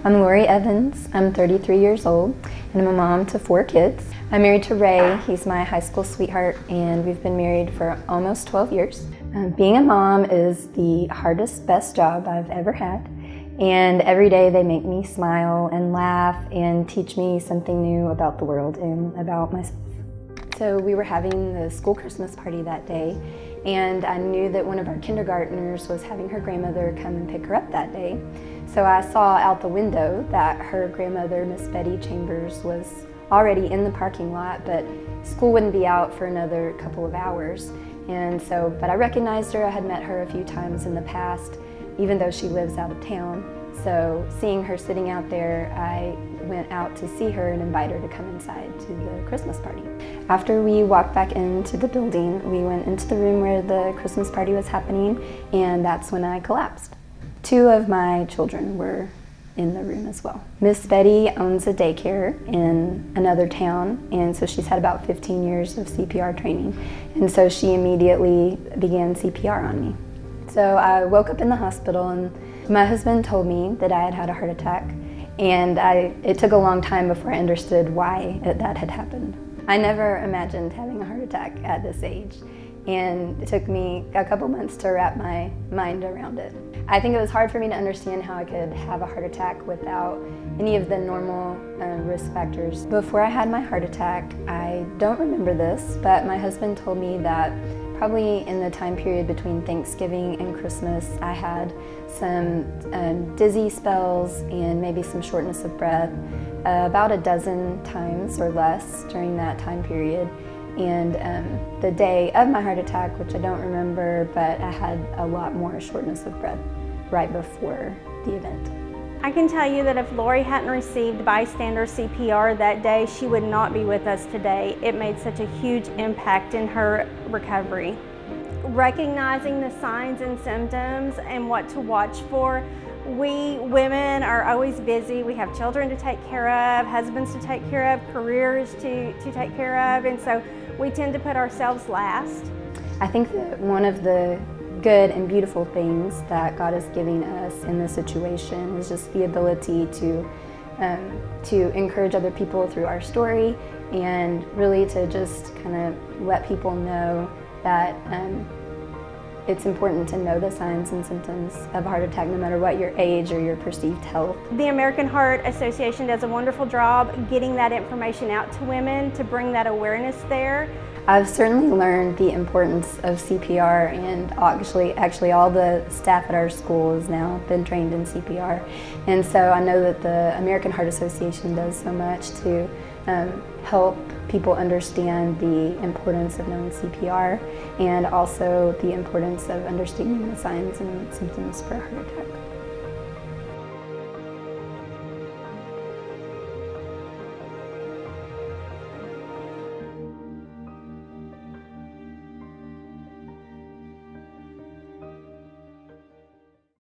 I'm Lauri Evans. I'm 33 years old and I'm a mom to 4 kids. I'm married to Ray. He's my high school sweetheart and we've been married for almost 12 years. Being a mom is the hardest, best job I've ever had. And every day they make me smile and laugh and teach me something new about the world and about myself. So we were having the school Christmas party that day, and I knew that one of our kindergartners was having her grandmother come and pick her up that day. So I saw out the window that her grandmother, Miss Betty Chambers, was already in the parking lot, but school wouldn't be out for another couple of hours. But I recognized her. I had met her a few times in the past, even though she lives out of town. So seeing her sitting out there, I went out to see her and invite her to come inside to the Christmas party. After we walked back into the building, we went into the room where the Christmas party was happening, and that's when I collapsed. 2 of my children were in the room as well. Miss Betty owns a daycare in another town, and so she's had about 15 years of CPR training, and so she immediately began CPR on me. So I woke up in the hospital and my husband told me that I had had a heart attack, and it took a long time before I understood why that had happened. I never imagined having a heart attack at this age, and it took me a couple months to wrap my mind around it. I think it was hard for me to understand how I could have a heart attack without any of the normal risk factors. Before I had my heart attack, I don't remember this, but my husband told me that probably in the time period between Thanksgiving and Christmas, I had some dizzy spells and maybe some shortness of breath about a dozen times or less during that time period. And the day of my heart attack, which I don't remember, but I had a lot more shortness of breath right before the event. I can tell you that if Lauri hadn't received bystander CPR that day, she would not be with us today. It made such a huge impact in her recovery. Recognizing the signs and symptoms and what to watch for. We women are always busy. We have children to take care of, husbands to take care of, careers to take care of, and so we tend to put ourselves last. I think that one of the good and beautiful things that God is giving us in this situation is just the ability to encourage other people through our story, and really to just kind of let people know that it's important to know the signs and symptoms of a heart attack no matter what your age or your perceived health. The American Heart Association does a wonderful job getting that information out to women to bring that awareness there. I've certainly learned the importance of CPR, and actually all the staff at our school has now been trained in CPR. And so I know that the American Heart Association does so much to help people understand the importance of knowing CPR and also the importance of understanding the signs and symptoms for a heart attack.